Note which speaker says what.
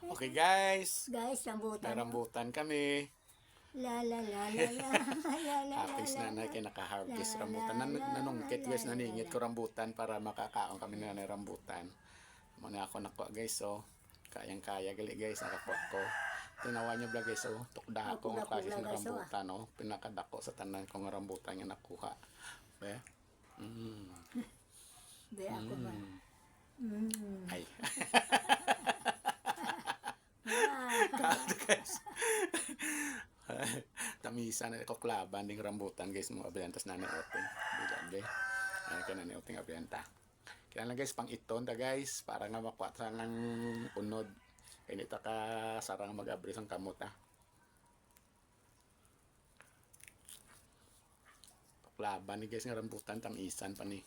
Speaker 1: Okay guys,
Speaker 2: Guys, rambutan.
Speaker 1: may rambutan kami.
Speaker 2: La la la la la la la
Speaker 1: Happy
Speaker 2: la
Speaker 1: nanay
Speaker 2: la.
Speaker 1: kay naka-harvest
Speaker 2: La,
Speaker 1: rambutan.
Speaker 2: la, la,
Speaker 1: Nanungkit guys,
Speaker 2: la, la,
Speaker 1: naningit
Speaker 2: la.
Speaker 1: ko rambutan para makakaon kami na nanay rambutan. Muna ako nakuha guys, so kayang-kaya gali guys, nakakuha ko. Tinawa niyo vlog guys, so tukda ako nga klase ng rambutan, no? Pinakadako sa tanan ko nga rambutan nga nakuha. Be?
Speaker 2: Be, ako ba?
Speaker 1: Ay.
Speaker 2: Ah,
Speaker 1: Kato guys. Tamisan na ko klaban ding rambutan guys, mga abentas na oting. Bilang be. Ay kana ni oting abenta. Kaya lang guys, pang iton ta guys, para nga makuha sa ng unod. Kaya nito ka sarang mag-abris ang kamot ha. Klaban ni guys nga rambutan tamisan pa ni.